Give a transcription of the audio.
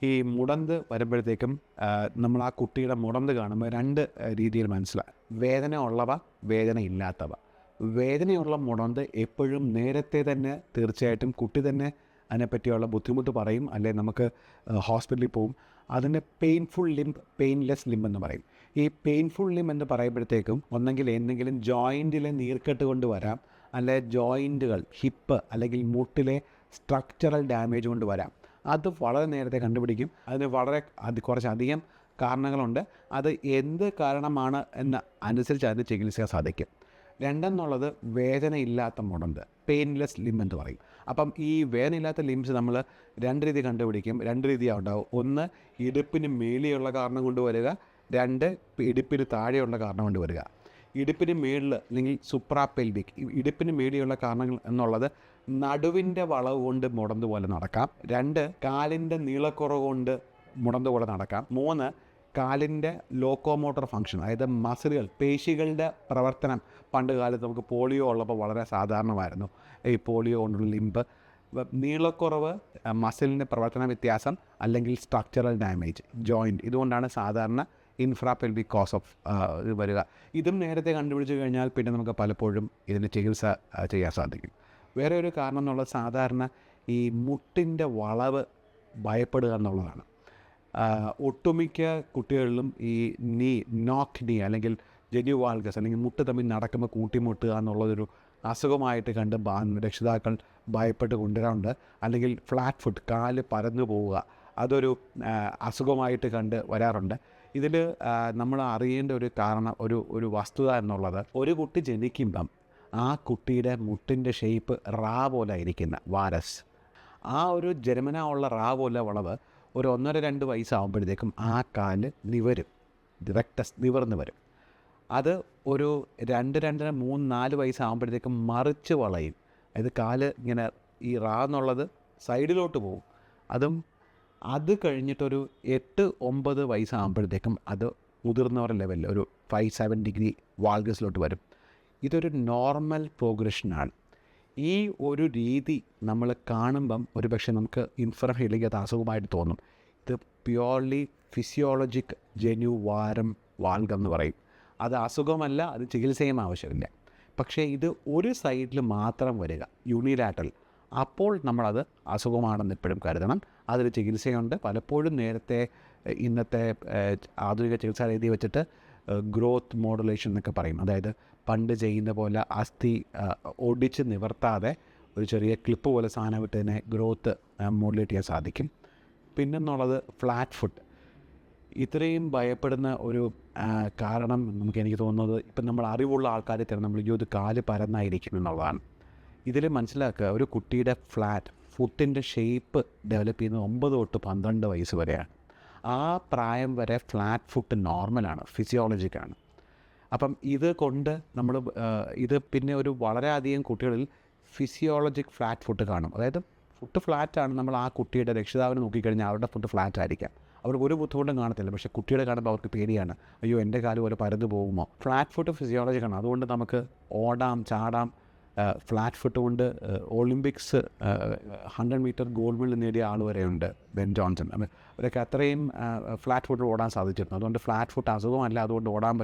ഈ മുടന്ത് വരുമ്പോഴത്തേക്കും നമ്മൾ ആ കുട്ടിയുടെ മുടന്ത് കാണുമ്പോൾ രണ്ട് രീതിയിൽ മനസ്സിലാകും. വേദന ഉള്ളവ, വേദന ഇല്ലാത്തവ. വേദനയുള്ള മുടന്ത് എപ്പോഴും നേരത്തെ തന്നെ തീർച്ചയായിട്ടും കുട്ടി തന്നെ അതിനെപ്പറ്റിയുള്ള ബുദ്ധിമുട്ട് പറയും, അല്ലെങ്കിൽ നമുക്ക് ഹോസ്പിറ്റലിൽ പോവും. അതിന് പെയിൻഫുൾ ലിംബ്, പെയിൻലെസ് ലിംബ് എന്ന് പറയും. ഈ പെയിൻഫുൾ ലിംബ് എന്ന് പറയുമ്പോഴത്തേക്കും ഒന്നെങ്കിൽ എന്തെങ്കിലും ജോയിൻറ്റിലെ നീർക്കെട്ട് കൊണ്ട് വരാം, അല്ലെ ജോയിൻറ്റുകൾ, ഹിപ്പ് അല്ലെങ്കിൽ മുട്ടിലെ സ്ട്രക്ചറൽ ഡാമേജ് കൊണ്ട് വരാം. അത് വളരെ നേരത്തെ കണ്ടുപിടിക്കും. അതിന് കുറച്ചധികം കാരണങ്ങളുണ്ട്. അത് എന്ത് കാരണമാണ് എന്ന് അനുസരിച്ച് അതിന് ചികിത്സിക്കാൻ സാധിക്കും. രണ്ടെന്നുള്ളത് വേദനയില്ലാത്ത മുടന്ത്, പെയിൻലെസ് ലിംബ് എന്ന് പറയും. അപ്പം ഈ വേദനയില്ലാത്ത ലിംബ്സ് നമ്മൾ രണ്ട് രീതി കണ്ടുപിടിക്കും. രണ്ട് രീതിയാണ് ഉണ്ടാവും. ഒന്ന്, ഇടുപ്പിന് മേലെയുള്ള കാരണം കൊണ്ട് വരിക. രണ്ട്, ഇടുപ്പിന് താഴെയുള്ള കാരണം കൊണ്ട് വരിക. ഇടുപ്പിന് മേളിൽ അല്ലെങ്കിൽ സുപ്രാപെൽവിക്, ഇടുപ്പിന് മേലെയുള്ള കാരണങ്ങൾ എന്നുള്ളത് നടുവിൻ്റെ വളവ് കൊണ്ട് മുടന്ത് പോലെ നടക്കാം. രണ്ട്, കാലിൻ്റെ നീളക്കുറവ് കൊണ്ട് മുടന്ത് പോലെ നടക്കാം. മൂന്ന്, കാലിൻ്റെ ലോക്കോമോട്ടർ ഫങ്ഷൻ, അതായത് മസിലുകൾ, പേശികളുടെ പ്രവർത്തനം. പണ്ട് കാലത്ത് നമുക്ക് പോളിയോ ഉള്ളപ്പോൾ വളരെ സാധാരണമായിരുന്നു ഈ പോളിയോ കൊണ്ടുള്ള ലിംബ്. നീളക്കുറവ്, മസിലിൻ്റെ പ്രവർത്തന വ്യത്യാസം, അല്ലെങ്കിൽ സ്ട്രക്ചറൽ ഡാമേജ്, ജോയിൻറ്റ്. ഇതുകൊണ്ടാണ് സാധാരണ ഇൻഫ്രാപെൽവിക് കോസ് ഓഫ് ഇത് വരിക. ഇതും നേരത്തെ കണ്ടുപിടിച്ച് കഴിഞ്ഞാൽ പിന്നെ നമുക്ക് പലപ്പോഴും ഇതിന് ചികിത്സ ചെയ്യാൻ സാധിക്കും. വേറെ ഒരു കാരണം എന്നുള്ളത് സാധാരണ ഈ മുട്ടിൻ്റെ വളവ് ഭയപ്പെടുക എന്നുള്ളതാണ്. ഒട്ടുമിക്ക കുട്ടികളിലും ഈ നോക്ക് നീ അല്ലെങ്കിൽ ജെന്യുവാൾഗസ് അല്ലെങ്കിൽ മുട്ട് തമ്മിൽ നടക്കുമ്പോൾ കൂട്ടിമുട്ടുക എന്നുള്ളതൊരു അസുഖമായിട്ട് കണ്ട് രക്ഷിതാക്കൾ ഭയപ്പെട്ട് കൊണ്ടുവരാറുണ്ട്. അല്ലെങ്കിൽ ഫ്ലാറ്റ് ഫുട്ട്, കാല് പരന്നു പോവുക, അതൊരു അസുഖമായിട്ട് കണ്ട് വരാറുണ്ട്. ഇതിൽ നമ്മൾ അറിയേണ്ട ഒരു കാരണം, ഒരു വസ്തുത എന്നുള്ളത്, ഒരു കുട്ടി ജനിക്കുമ്പം ആ കുട്ടിയുടെ മുട്ടിൻ്റെ ഷേപ്പ് റാ പോലെ ഇരിക്കുന്ന വാരസ്, ആ ഒരു ജന്മനാ ഉള്ള റാ പോലെ വളവ് ഒരു 1.5-2 വയസ്സാകുമ്പോഴത്തേക്കും ആ കാല് നിവരും, നിവർന്ന് വരും. അത് ഒരു 2-2.5-3-4 വയസ്സാകുമ്പോഴത്തേക്കും മറിച്ച് വളയും. അതായത് കാല് ഇങ്ങനെ ഈ റാ എന്നുള്ളത് സൈഡിലോട്ട് പോകും. അത് കഴിഞ്ഞിട്ടൊരു 8-9 വയസ്സാകുമ്പോഴത്തേക്കും അത് മുതിർന്നവരുടെ ലെവലിൽ ഒരു 5-7 ഡിഗ്രി വാൾഗസിലോട്ട് വരും. ഇതൊരു നോർമൽ പ്രോഗ്രഷനാണ്. ഈ ഒരു രീതി നമ്മൾ കാണുമ്പം ഒരു പക്ഷേ നമുക്ക് ഇൻഫ്രാഹീലിംഗ് അത് അസുഖമായിട്ട് തോന്നും. ഇത് പ്യോർലി ഫിസിയോളജിക് ജെന്യു വാരം വാൽഗം എന്ന് പറയും. അത് അസുഖമല്ല, അത് ചികിത്സയും ആവശ്യമില്ല. പക്ഷേ ഇത് ഒരു സൈഡിൽ മാത്രം വരിക, യൂണിലാറ്ററൽ, അപ്പോൾ നമ്മളത് അസുഖമാണെന്ന് എപ്പോഴും കരുതണം. അതിൽ ചികിത്സയുണ്ട്. പലപ്പോഴും നേരത്തെ ഇന്നത്തെ ആധുനിക ചികിത്സാ രീതി വെച്ചിട്ട് ഗ്രോത്ത് മോഡുലേഷൻ എന്നൊക്കെ പറയും. അതായത് പണ്ട് ചെയ്യുന്ന പോലെ അസ്ഥി ഒടിച്ച് നിവർത്താതെ ഒരു ചെറിയ ക്ലിപ്പ് പോലെ സാധനം വിട്ടതിനെ ഗ്രോത്ത് മോഡുലേറ്റ് ചെയ്യാൻ സാധിക്കും. പിന്നെന്നുള്ളത് ഫ്ലാറ്റ് ഫുട്ട്. ഇത്രയും ഭയപ്പെടുന്ന ഒരു കാരണം എനിക്ക് തോന്നുന്നത്, ഇപ്പം നമ്മൾ അറിവുള്ള ആൾക്കാരെ തന്നെ നമ്മൾ ഇത് കാല് പരന്നായിരിക്കും എന്നുള്ളതാണ്. ഇതിൽ മനസ്സിലാക്കുക, ഒരു കുട്ടിയുടെ ഫുട്ടിൻ്റെ ഷേപ്പ് ഡെവലപ്പ് ചെയ്യുന്നത് 9 തൊട്ട് 12 വയസ്സ് വരെയാണ്. ആ പ്രായം വരെ ഫ്ലാറ്റ് ഫുട്ട് നോർമലാണ്, ഫിസിയോളജിക്കാണ്. അപ്പം ഇത് കൊണ്ട് നമ്മൾ ഇത് പിന്നെ ഒരു വളരെയധികം കുട്ടികളിൽ ഫിസിയോളജിക് ഫ്ലാറ്റ് ഫുട്ട് കാണും. അതായത് ഫുട്ട് ഫ്ലാറ്റാണ്. നമ്മൾ ആ കുട്ടിയുടെ രക്ഷിതാവിനെ നോക്കിക്കഴിഞ്ഞാൽ അവരുടെ ഫുട്ട് ഫ്ലാറ്റ് ആയിരിക്കാം. അവർക്ക് ഒരു ബുദ്ധിമുട്ടും കാണത്തില്ല. പക്ഷേ കുട്ടിയുടെ കാണുമ്പോൾ അവർക്ക് പേടിയാണ്, അയ്യോ എൻ്റെ കാല് പോലെ പരന്നു പോകുമോ. ഫ്ലാറ്റ് ഫുട്ട് ഫിസിയോളജിക്കാണ്. അതുകൊണ്ട് നമുക്ക് ഓടാം, ചാടാം. ഫ്ലാറ്റ് ഫുട്ട് കൊണ്ട് ഒളിമ്പിക്സ് 100 മീറ്റർ ഗോൾഡ് മെഡൽ നേടിയ ആൾ വരെയുണ്ട്, ബെൻ ജോൺസൺ. അവരൊക്കെ അത്രയും ഫ്ലാറ്റ് ഫുട്ടിൽ ഓടാൻ സാധിച്ചിരുന്നു. അതുകൊണ്ട് ഫ്ലാറ്റ് ഫുട്ട് അസുഖമല്ല, അതുകൊണ്ട് ഓടാൻ